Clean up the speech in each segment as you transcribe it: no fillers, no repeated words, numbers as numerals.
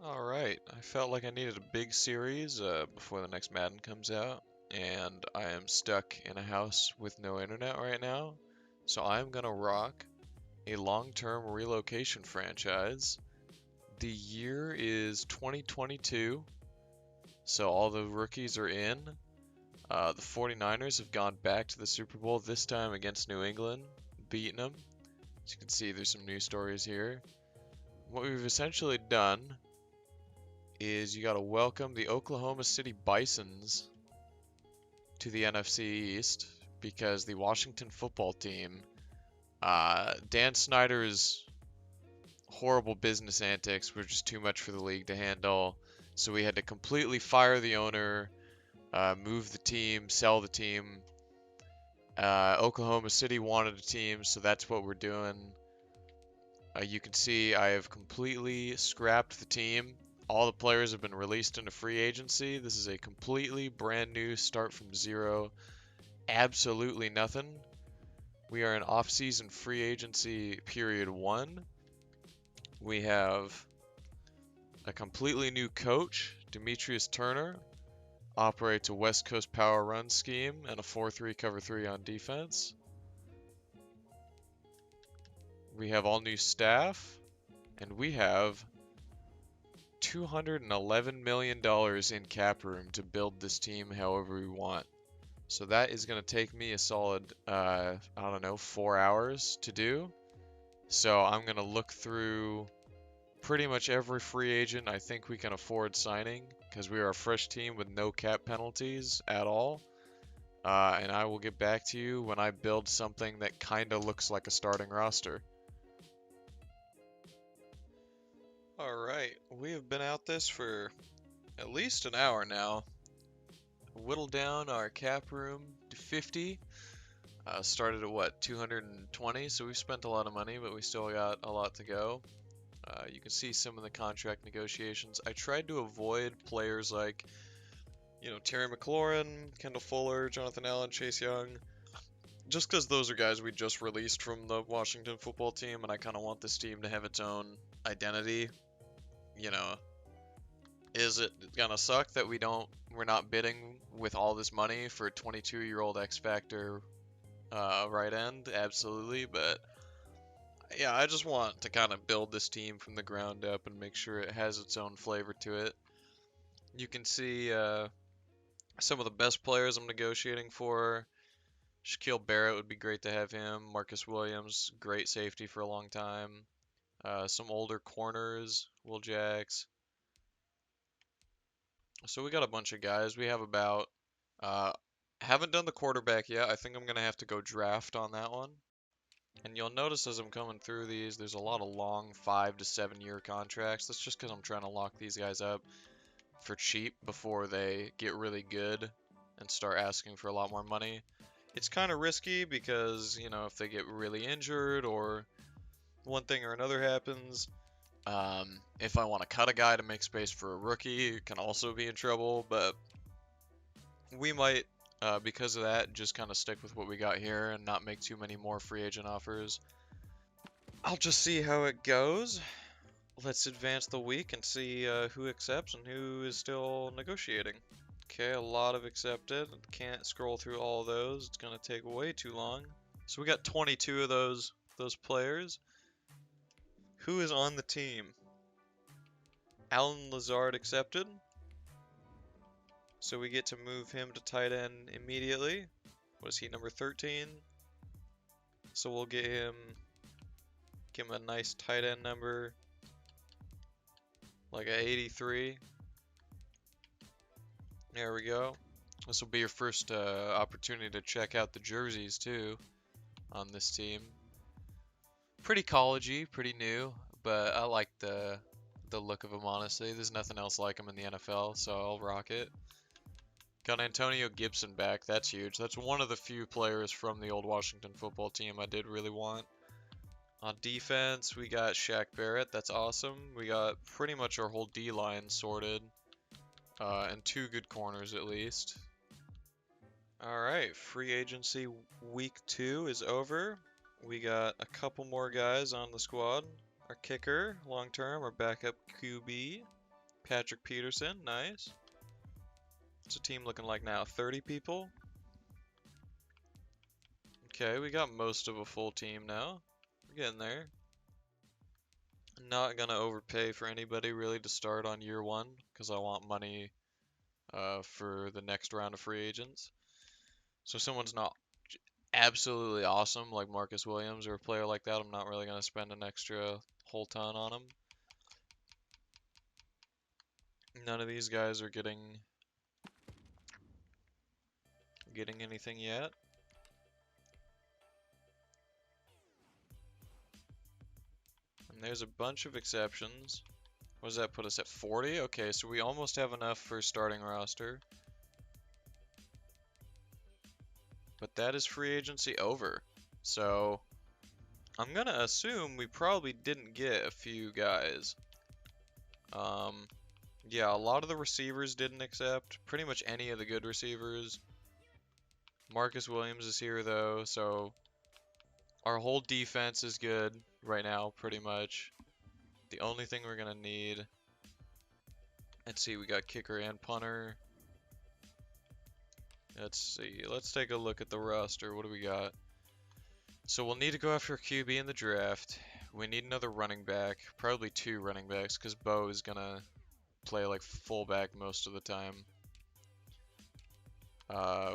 Alright, I felt like I needed a big series before the next Madden comes out, and I am stuck in a house with no internet right now, so I'm gonna rock a long-term relocation franchise. The year is 2022, so all the rookies are in. The 49ers have gone back to the Super Bowl, this time against New England, beating them. As you can see, there's some news stories here. What we've essentially done is you got to welcome the Oklahoma City Bisons to the NFC East because the Washington football team, Dan Snyder's horrible business antics were just too much for the league to handle. So we had to completely fire the owner, move the team, sell the team. Oklahoma City wanted a team, so that's what we're doing. You can see I have completely scrapped the team. All the players have been released into free agency. This is a completely brand new start from zero. Absolutely nothing. We are in off-season free agency period 1. We have a completely new coach, Demetrius Turner. Operates a West Coast power run scheme and a 4-3 cover 3 on defense. We have all new staff, and we have $211 million in cap room to build this team however we want. So that is going to take me a solid, I don't know, 4 hours to do. So I'm going to look through pretty much every free agent I think we can afford signing because we are a fresh team with no cap penalties at all. And I will get back to you when I build something that kind of looks like a starting roster. Alright, we have been at this for at least an hour now. Whittled down our cap room to 50. Started at what, 220? So we've spent a lot of money, but we still got a lot to go. You can see some of the contract negotiations. I tried to avoid players like, Terry McLaurin, Kendall Fuller, Jonathan Allen, Chase Young, just because those are guys we just released from the Washington football team, and I kind of want this team to have its own identity. You know, is it gonna suck that we're not bidding with all this money for 22-year-old X Factor right end? Absolutely, but yeah, I just want to kind of build this team from the ground up and make sure it has its own flavor to it. You can see some of the best players I'm negotiating for. Shaquille Barrett would be great to have him. Marcus Williams, great safety for a long time. Some older corners, Will Jacks. So we got a bunch of guys. We have about, uh, haven't done the quarterback yet. I think I'm going to have to go draft on that one. And you'll notice as I'm coming through these, there's a lot of long 5 to 7 year contracts. That's just because I'm trying to lock these guys up for cheap before they get really good and start asking for a lot more money. It's kind of risky because, if they get really injured or one thing or another happens, if I want to cut a guy to make space for a rookie, it can also be in trouble, but we might, because of that, just kind of stick with what we got here and not make too many more free agent offers. I'll just see how it goes. Let's advance the week and see who accepts and who is still negotiating. Okay, a lot have accepted. Can't scroll through all of those. It's gonna take way too long. So we got 22 of those players. Who is on the team? Alan Lazard accepted. So we get to move him to tight end immediately. What is he, number 13? So we'll give him a nice tight end number, like a 83. There we go. This will be your first opportunity to check out the jerseys too on this team. Pretty collegey, pretty new, but I like the look of them honestly. There's nothing else like them in the NFL, so I'll rock it. Got Antonio Gibson back. That's huge. That's one of the few players from the old Washington football team I did really want. On defense, we got Shaq Barrett. That's awesome. We got pretty much our whole D-line sorted. And 2 good corners at least. Alright, free agency week 2 is over. We got a couple more guys on the squad. Our kicker, long term, our backup QB. Patrick Peterson, nice. What's the team looking like now? 30 people? Okay, we got most of a full team now. We're getting there. Not gonna overpay for anybody really to start on year one, because I want money for the next round of free agents. So if someone's not absolutely awesome, like Marcus Williams or a player like that, I'm not really gonna spend an extra whole ton on them. None of these guys are getting anything yet. And there's a bunch of exceptions. What does that put us at? 40? Okay, so we almost have enough for starting roster. But that is free agency over. So I'm gonna assume we probably didn't get a few guys. Yeah, a lot of the receivers didn't accept. Pretty much any of the good receivers. Marcus Williams is here though, so our whole defense is good right now, pretty much. The only thing we're gonna need, let's see, we got kicker and punter. Let's see, let's take a look at the roster. What do we got? So we'll need to go after a QB in the draft. We need another running back, probably 2 running backs, because Bo is gonna play like fullback most of the time.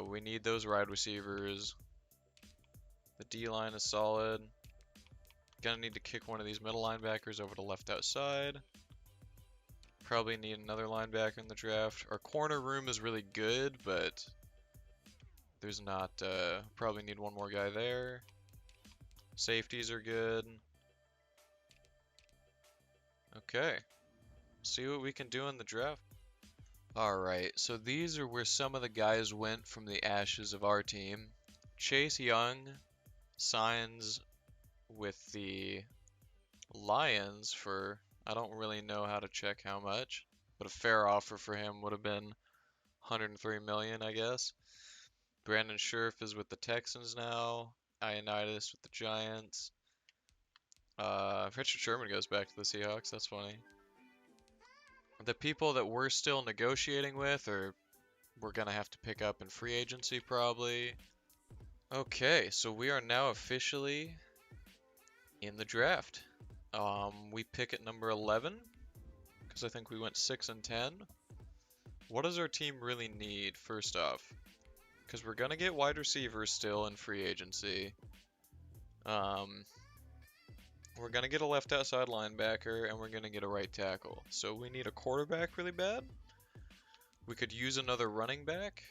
We need those wide receivers. The D-line is solid. Gonna need to kick one of these middle linebackers over to left outside. Probably need another linebacker in the draft. Our corner room is really good, but there's not, probably need one more guy there. Safeties are good. Okay. See what we can do in the draft. Alright, so these are where some of the guys went from the ashes of our team. Chase Young signs with the Lions for, I don't really know how to check how much, but a fair offer for him would have been 103 million, I guess. Brandon Scherf is with the Texans now. Ioannidis with the Giants. Richard Sherman goes back to the Seahawks. That's funny. The people that we're still negotiating with, or we're gonna have to pick up in free agency probably. Okay, so we are now officially in the draft. We pick at number 11 because I think we went 6 and 10. What does our team really need first off? Because we're gonna get wide receivers still in free agency. We're gonna get a left outside linebacker and we're gonna get a right tackle. So we need a quarterback really bad. We could use another running back.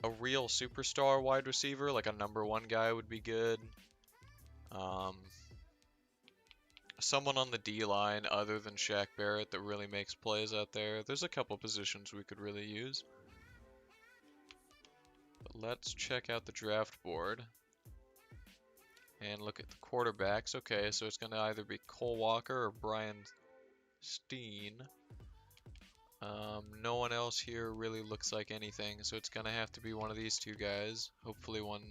A real superstar wide receiver, like a number 1 guy would be good. Someone on the D-line other than Shaq Barrett that really makes plays out there. There's a couple positions we could really use. But let's check out the draft board. And look at the quarterbacks. Okay, so it's going to either be Cole Walker or Brian Steen. No one else here really looks like anything, so it's going to have to be one of these 2 guys. Hopefully one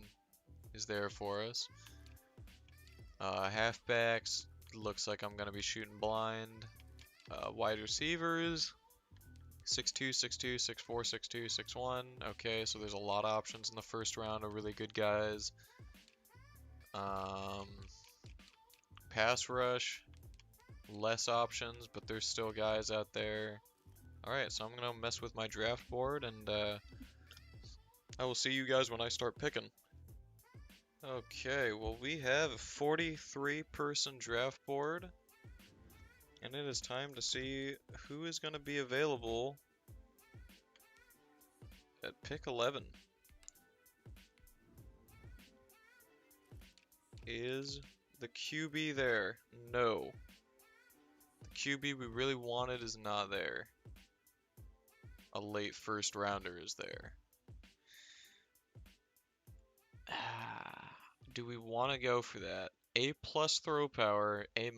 is there for us. Halfbacks, looks like I'm going to be shooting blind. Wide receivers, 6'2", 6'2", 6'4", 6'2", 6'1". Okay, so there's a lot of options in the first round of really good guys. Pass rush, less options, but there's still guys out there. Alright, so I'm going to mess with my draft board, and I will see you guys when I start picking. Okay, well we have a 43-person draft board, and it is time to see who is going to be available at pick 11. Is the QB there? No. The QB we really wanted is not there. A late first rounder is there. Do we want to go for that? A+ throw power, A-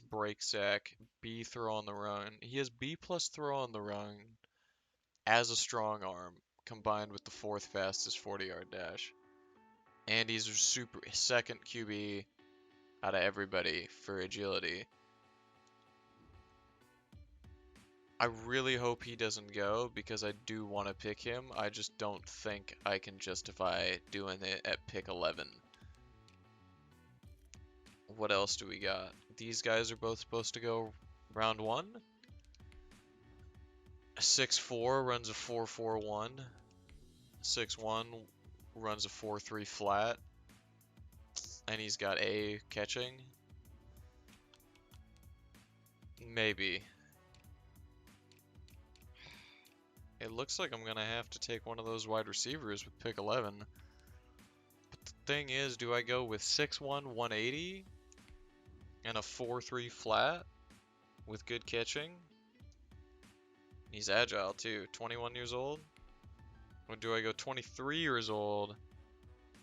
break sack, B throw on the run. He has B+ throw on the run as a strong arm, combined with the 4th fastest 40-yard dash. And he's a super second QB out of everybody for agility. I really hope he doesn't go because I do want to pick him. I just don't think I can justify doing it at pick 11. What else do we got? These guys are both supposed to go round 1. 6'4" runs a 4.41. 6'1" runs a 4.3 flat. And he's got A catching. Maybe. It looks like I'm going to have to take one of those wide receivers with pick 11. But the thing is, do I go with 6'1", 180 and a 4.3 flat with good catching? He's agile too, 21 years old. Or do I go 23 years old,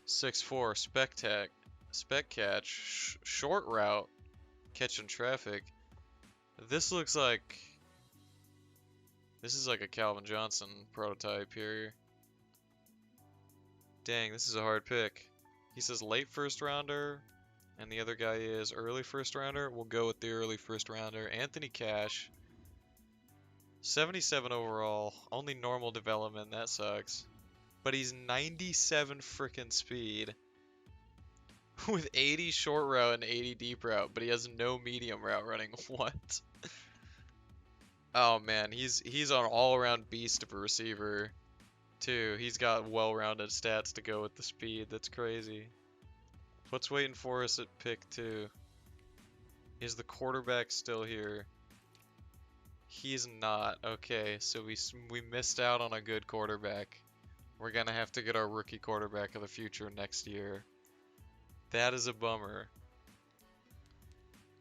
6'4", spec catch, short route, catching traffic? This looks like... This is like a Calvin Johnson prototype here. Dang, this is a hard pick. He says late first rounder, and the other guy is early first rounder. We'll go with the early first rounder. Anthony Cash. 77 overall. Only normal development. That sucks. But he's 97 frickin' speed. With 80 short route and 80 deep route. But he has no medium route running. What? Oh man, he's an all-around beast of a receiver, too. He's got well-rounded stats to go with the speed. That's crazy. What's waiting for us at pick 2? Is the quarterback still here? He's not. Okay, so we missed out on a good quarterback. We're gonna have to get our rookie quarterback of the future next year. That is a bummer.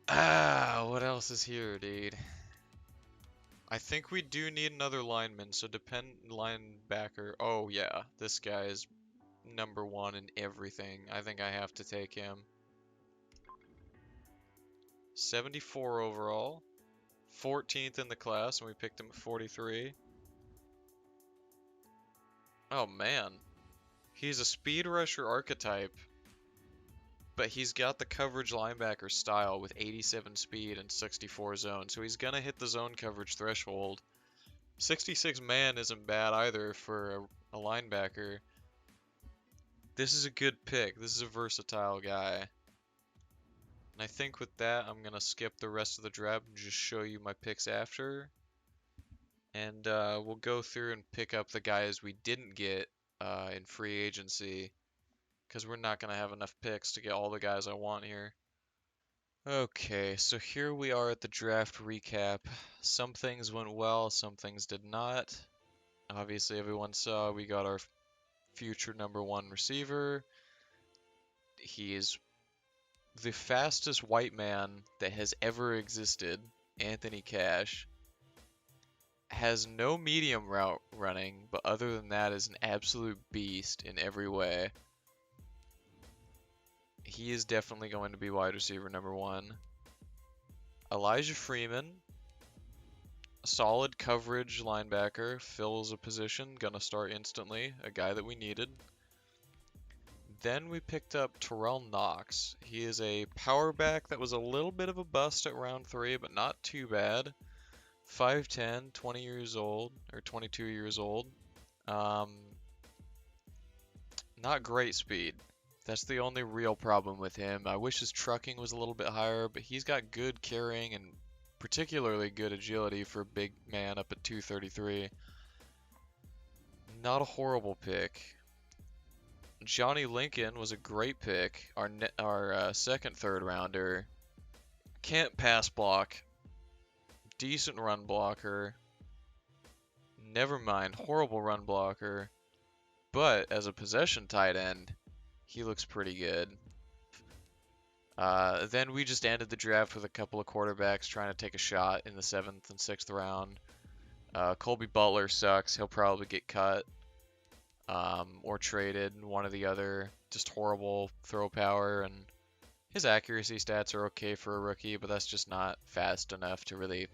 Ah, what else is here, dude? I think we do need another lineman, so linebacker. Oh yeah, this guy is number 1 in everything. I think I have to take him. 74 overall, 14th in the class, and we picked him at 43. Oh man, he's a speed rusher archetype, but he's got the coverage linebacker style with 87 speed and 64 zone, so he's gonna hit the zone coverage threshold. 66 man isn't bad either for a linebacker. This is a good pick. This is a versatile guy. And I think with that, I'm gonna skip the rest of the draft and just show you my picks after. And we'll go through and pick up the guys we didn't get in free agency, because we're not going to have enough picks to get all the guys I want here. Okay, so here we are at the draft recap. Some things went well, some things did not. Obviously, everyone saw we got our future number 1 receiver. He is the fastest white man that has ever existed, Anthony Cash. Has no medium route running, but other than that is an absolute beast in every way. He is definitely going to be wide receiver number 1. Elijah Freeman, solid coverage linebacker, fills a position, gonna start instantly, a guy that we needed. Then we picked up Terrell Knox. He is a power back that was a little bit of a bust at round 3, but not too bad. 5'10", 20 years old, or 22 years old. Not great speed. That's the only real problem with him. I wish his trucking was a little bit higher, but he's got good carrying and particularly good agility for a big man up at 233. Not a horrible pick. Johnny Lincoln was a great pick. Our second, third rounder. Can't pass block. Decent run blocker. Never mind, horrible run blocker. But as a possession tight end, he looks pretty good. Then we just ended the draft with a couple of quarterbacks trying to take a shot in the 7th and 6th round. Colby Butler sucks. He'll probably get cut or traded, one or the other. Just horrible throw power, and his accuracy stats are okay for a rookie, but that's just not fast enough to really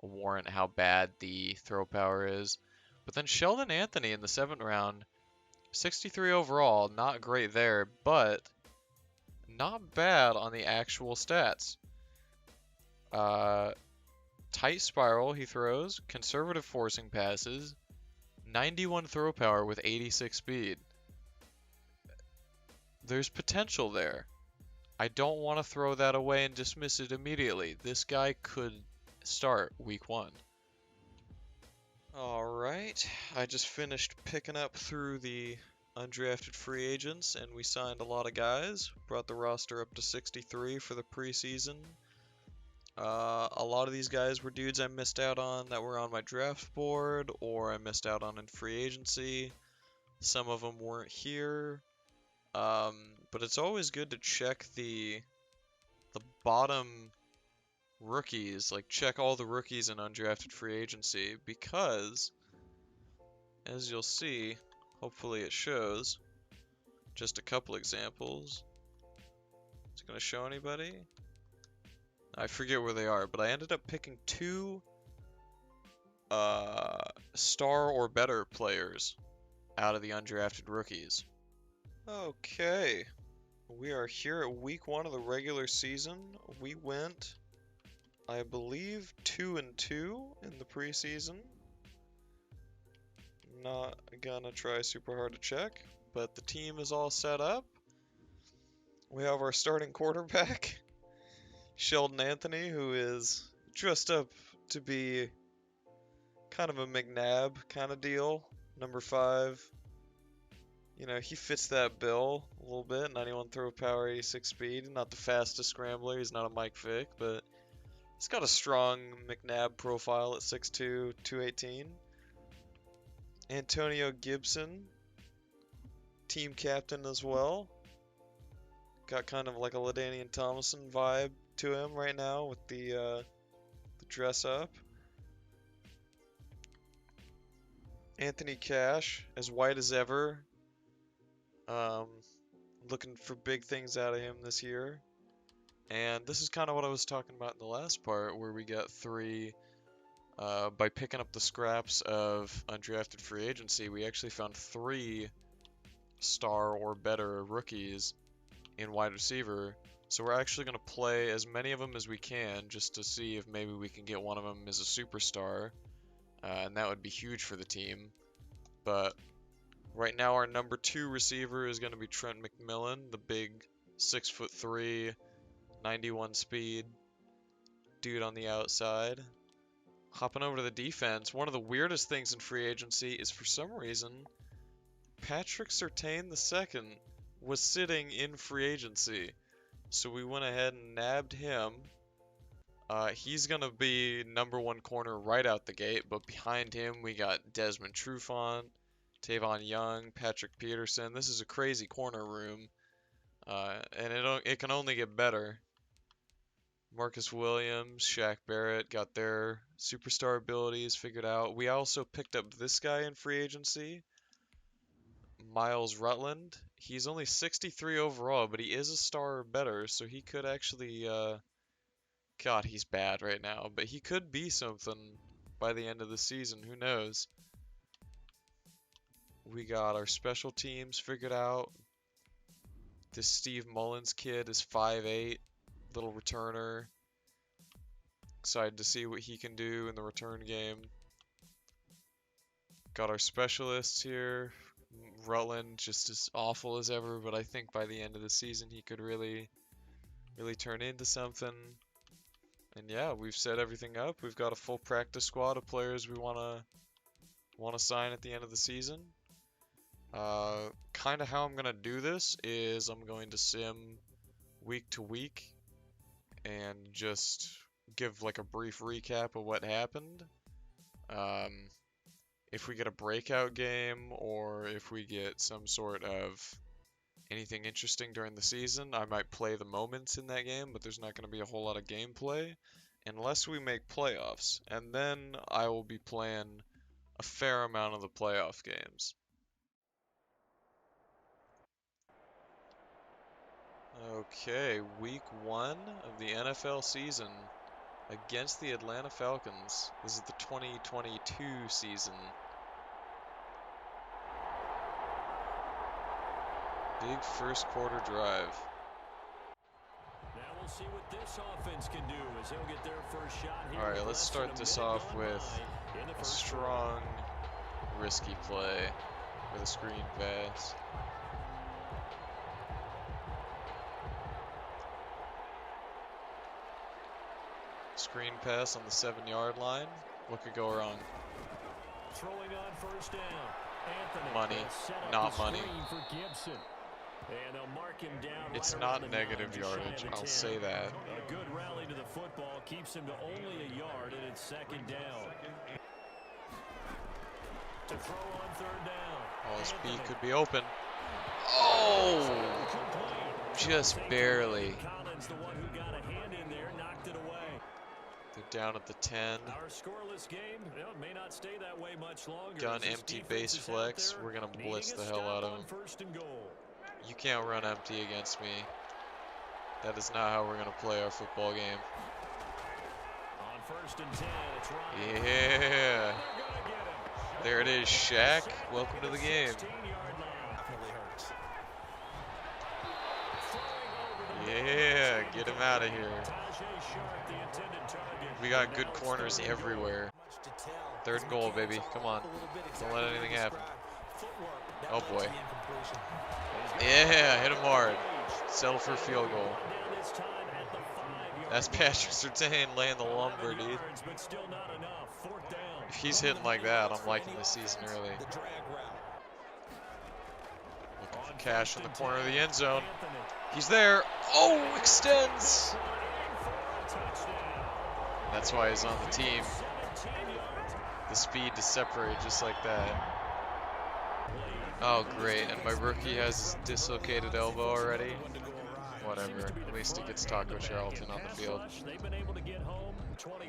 warrant how bad the throw power is. But then Sheldon Anthony in the 7th round, 63 overall, not great there, but not bad on the actual stats. Tight spiral he throws, conservative forcing passes, 91 throw power with 86 speed. There's potential there. I don't want to throw that away and dismiss it immediately. This guy could start week 1. Alright, I just finished picking up through the undrafted free agents, and we signed a lot of guys. Brought the roster up to 63 for the preseason. A lot of these guys were dudes I missed out on that were on my draft board, or I missed out on in free agency. Some of them weren't here. But it's always good to check the bottom rookies, like check all the rookies in undrafted free agency, because as you'll see, hopefully it shows, just a couple examples. Is it going to show anybody? I forget where they are, but I ended up picking 2 star or better players out of the undrafted rookies. Okay, we are here at week 1 of the regular season. We went, I believe, 2-2 in the preseason. Not gonna try super hard to check, but the team is all set up. We have our starting quarterback, Sheldon Anthony, who is dressed up to be kind of a McNabb kind of deal. Number 5. You know, he fits that bill a little bit. 91 throw power, 86 speed. Not the fastest scrambler. He's not a Mike Vick, but he's got a strong McNabb profile at 6'2", 218. Antonio Gibson, team captain as well. Got kind of like a LaDainian Tomlinson vibe to him right now with the dress up. Anthony Cash, as white as ever. Looking for big things out of him this year. And this is kind of what I was talking about in the last part, where we got 3, by picking up the scraps of undrafted free agency, we actually found 3 star or better rookies in wide receiver. So we're actually going to play as many of them as we can, just to see if maybe we can get one of them as a superstar. And that would be huge for the team. But right now our number 2 receiver is going to be Trent McMillan, the big 6'3", 91 speed dude on the outside. Hopping over to the defense, one of the weirdest things in free agency is for some reason Patrick Surtain II was sitting in free agency. So we went ahead and nabbed him. He's going to be number 1 corner right out the gate, but behind him we got Desmond Trufant, Tavon Young, Patrick Peterson. This is a crazy corner room, and it can only get better. Marcus Williams, Shaq Barrett got their superstar abilities figured out. We also picked up this guy in free agency, Miles Rutland. He's only 63 overall, but he is a star or better, so he could actually, God, he's bad right now, but he could be something by the end of the season. Who knows? We got our special teams figured out. This Steve Mullins kid is 5'8", little returner. Excited to see what he can do in the return game. Got our specialists here. Rutland just as awful as ever, but I think by the end of the season he could really turn into something. And yeah, we've set everything up. We've got a full practice squad of players we wanna sign at the end of the season. Kind of how I'm gonna do this is I'm going to sim week to week and just give like a brief recap of what happened. If we get a breakout game or if we get some sort of anything interesting during the season, I might play the moments in that game, but there's not going to be a whole lot of gameplay unless we make playoffs, and then I will be playing a fair amount of the playoff games. Okay, week 1 of the NFL season against the Atlanta Falcons. This is the 2022 season. Big first quarter drive. Alright, let's start this off with a strong, risky play with a screen pass. Screen pass on the 7-yard line. What could go wrong? Throwing on first down. Anthony Money, not money. And they'll mark him down It's right not around the negative 9 to yardage, shy the I'll 10. say that. A good rally to the football keeps him to only a yard, and it's second down. To throw on third down. All B could be open. Oh! Just barely. Collins, the one who got a hand in there, knocked it away. They're down at the 10. Our scoreless game, well, it may not stay that way much longer. Gun as this empty defense base is out flex. there We're gonna needing blitz a the hell stop out of on him. first and goal. You can't run empty against me. That is not how we're gonna play our football game. On first and 10, it's Ryan. Yeah. There it is, Shaq. Welcome to the game. Yeah, get him out of here. We got good corners everywhere. 3rd and goal, baby. Come on. Don't let anything happen. Oh boy. Yeah, hit him hard. Settle for a field goal. That's Patrick Surtain laying the lumber, dude. If he's hitting like that, I'm liking the season early. Looking for Cash in the corner of the end zone. He's there. Oh, extends. That's why he's on the team. The speed to separate just like that. Oh, great. And my rookie has his dislocated elbow already. Whatever. At least he gets Taco Charlton on the field.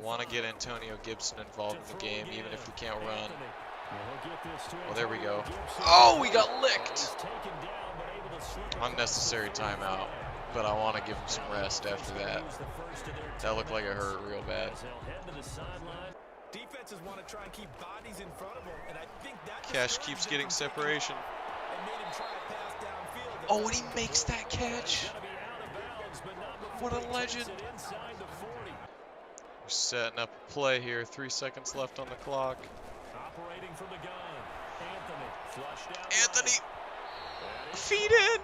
Want to get Antonio Gibson involved in the game, even if we can't run. Well, there we go. Oh, we got licked! Unnecessary timeout, but I want to give him some rest after that. That looked like it hurt real bad. Defenses want to try and keep bodies in front of them, and I think that Cash keeps getting separation. Oh, and he makes that catch. What a legend. We're setting up a play here. 3 seconds left on the clock. Operating from the gun. Anthony. Feed in.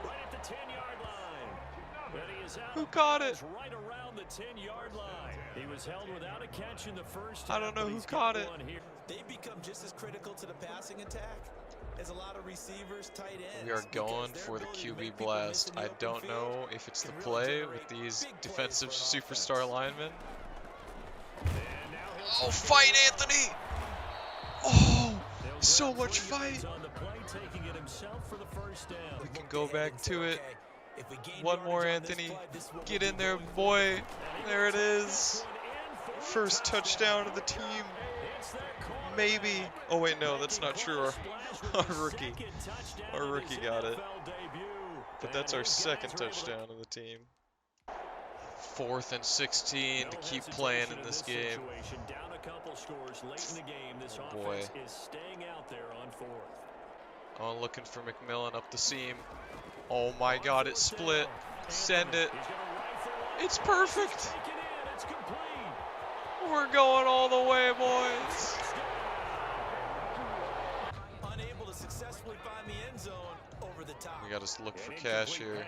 Who caught it? Right around the 10-yard line. He was held without a catch in the first. I don't know who caught it. They become just as critical to the passing attack as a lot of receivers, tight ends. We are going for the QB blast. I don't know if it's the play with these defensive superstar linemen. Oh, fight, Anthony! Oh, so much fight. We can go back to it. One more, Anthony. Get in there, boy. There it is. First touchdown of the team. Maybe. Oh, wait, no, that's not true. Our rookie got it. But that's our 2nd touchdown of the team. 4th and 16 to keep playing in this game. Boy. Oh, looking for McMillan up the seam. Oh my God, it's split. Send it. It's perfect. We're going all the way, boys. Unable to successfully find the end zone over the top. We gotta look for Cash here.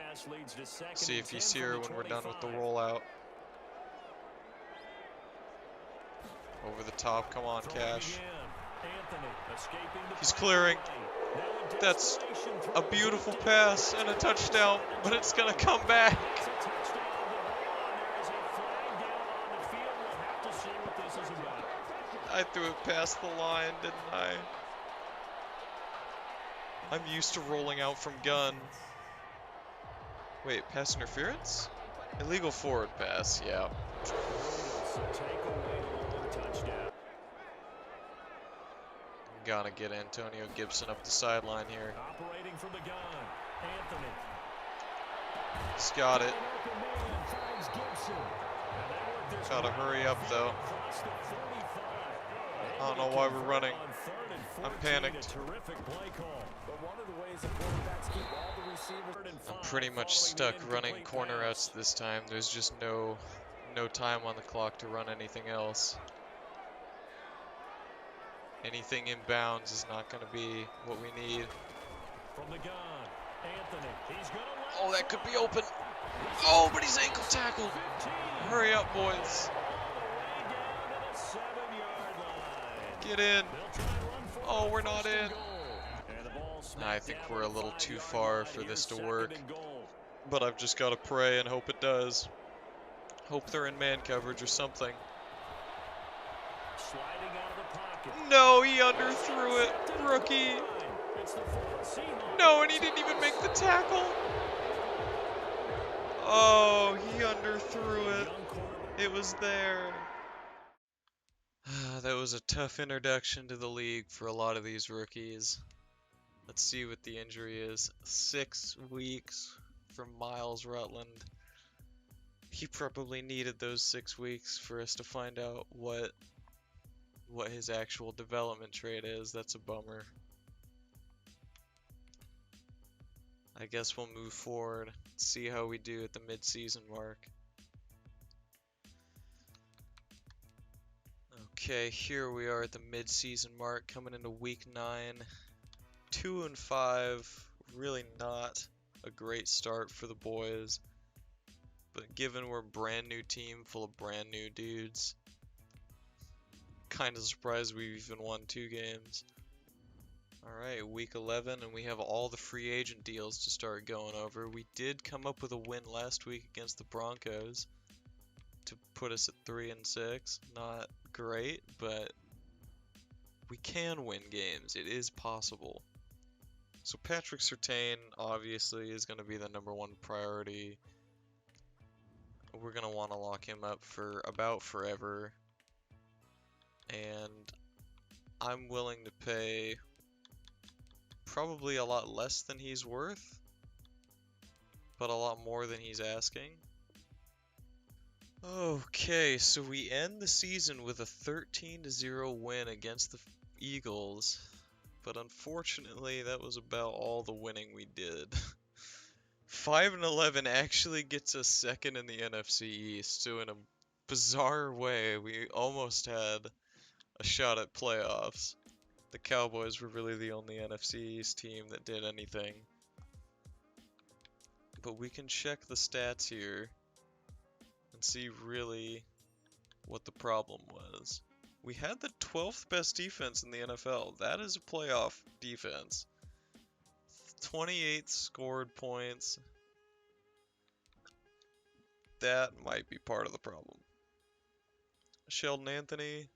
See if he's here when we're done with the rollout. Over the top, come on, Cash. He's clearing. That's a beautiful pass and a touchdown, but it's gonna come back. I threw it past the line, didn't I? I'm used to rolling out from gun. Wait, pass interference? Illegal forward pass, yeah. Gotta get Antonio Gibson up the sideline here. Operating from the gun. Anthony. He's got it. Gotta hurry up though. I don't know why we're running. I'm panicked. I'm pretty much stuck running corner outs this time. There's just no time on the clock to run anything else. Anything inbounds is not going to be what we need. From the gun, Anthony. He's gonna Oh, that could be open. Oh, but he's ankle tackled. Hurry up, boys. Get in. Oh, we're not in. I think we're a little too far for this to work. But I've just got to pray and hope it does. Hope they're in man coverage or something. No, he underthrew it. Rookie. No, and he didn't even make the tackle. Oh, he underthrew it. It was there. That was a tough introduction to the league for a lot of these rookies. Let's see what the injury is. 6 weeks from Miles Rutland. He probably needed those 6 weeks for us to find out what his actual development trait is. That's a bummer. I guess we'll move forward, see how we do at the mid-season mark. Okay, here we are at the mid-season mark, coming into week 9. 2-5, really not a great start for the boys. But given we're a brand new team full of brand new dudes, kind of surprised we've even won 2 games. Alright, week 11, and we have all the free agent deals to start going over. We did come up with a win last week against the Broncos to put us at 3-6. Not great, but we can win games. It is possible. So Patrick Surtain obviously is going to be the #1 priority. We're going to want to lock him up for about forever. And I'm willing to pay probably a lot less than he's worth, but a lot more than he's asking. Okay, so we end the season with a 13-0 win against the Eagles, but unfortunately that was about all the winning we did. 5-11 actually gets us second in the NFC East, so in a bizarre way we almost had a shot at playoffs. The Cowboys were really the only NFC East team that did anything. But we can check the stats here and see really what the problem was. We had the 12th best defense in the NFL. That is a playoff defense. 28 scored points. That might be part of the problem. Sheldon Anthony,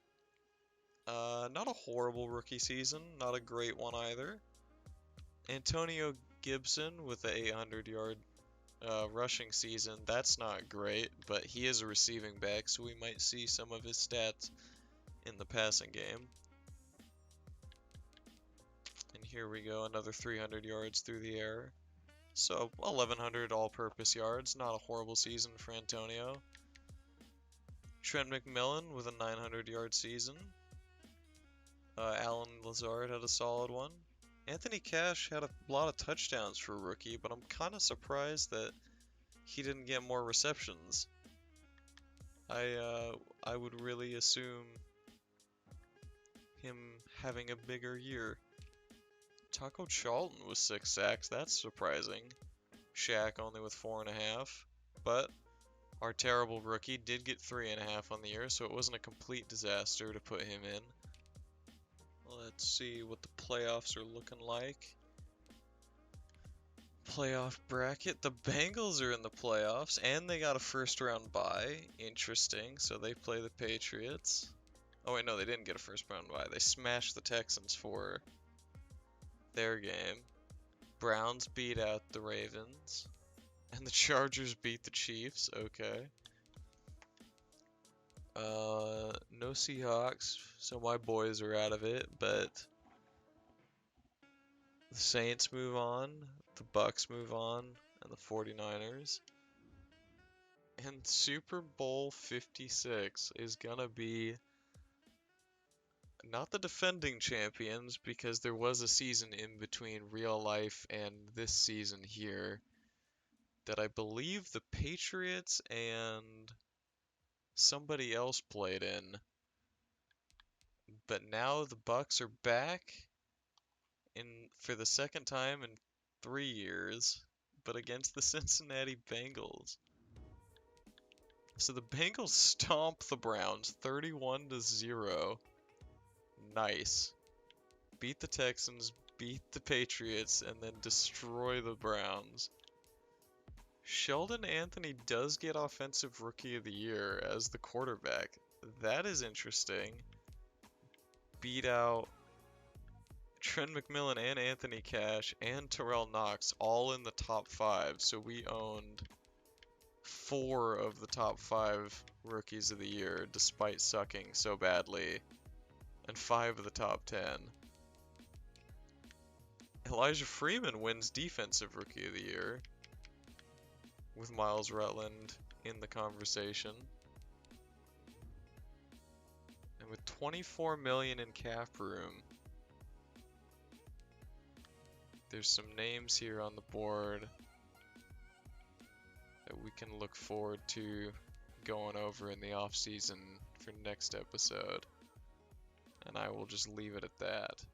not a horrible rookie season, not a great one either. Antonio Gibson with the 800-yard rushing season, that's not great, but he is a receiving back, so we might see some of his stats in the passing game. And here we go, another 300 yards through the air. So 1,100 all-purpose yards, not a horrible season for Antonio. Trent McMillan with a 900-yard season. Alan Lazard had a solid one. Anthony Cash had a lot of touchdowns for a rookie, but I'm kind of surprised that he didn't get more receptions. I would really assume him having a bigger year. Taco Charlton with 6 sacks, that's surprising. Shaq only with 4.5, but our terrible rookie did get 3.5 on the year, so it wasn't a complete disaster to put him in. Let's see what the playoffs are looking like. Playoff bracket. The Bengals are in the playoffs, and they got a first-round bye. Interesting. So they play the Patriots. Oh, wait, no, they didn't get a first-round bye. They smashed the Texans for their game. Browns beat out the Ravens. And the Chargers beat the Chiefs. Okay. No Seahawks, so my boys are out of it, but the Saints move on, the Bucks move on, and the 49ers. And Super Bowl 56 is gonna be Not the defending champions, because there was a season in between real life and this season here that I believe the Patriots and somebody else played in. But now the Bucks are back in for the second time in 3 years, but against the Cincinnati Bengals. So the Bengals stomp the Browns 31-0. Nice. Beat the Texans, beat the Patriots, and then destroy the Browns. Sheldon Anthony does get Offensive Rookie of the Year as the quarterback. That is interesting. Beat out Trent McMillan and Anthony Cash and Terrell Knox all in the top 5. So we owned 4 of the top 5 Rookies of the Year despite sucking so badly. And 5 of the top 10. Elijah Freeman wins Defensive Rookie of the Year, with Miles Rutland in the conversation. And with 24 million in cap room, there's some names here on the board that we can look forward to going over in the off season for next episode. And I will just leave it at that.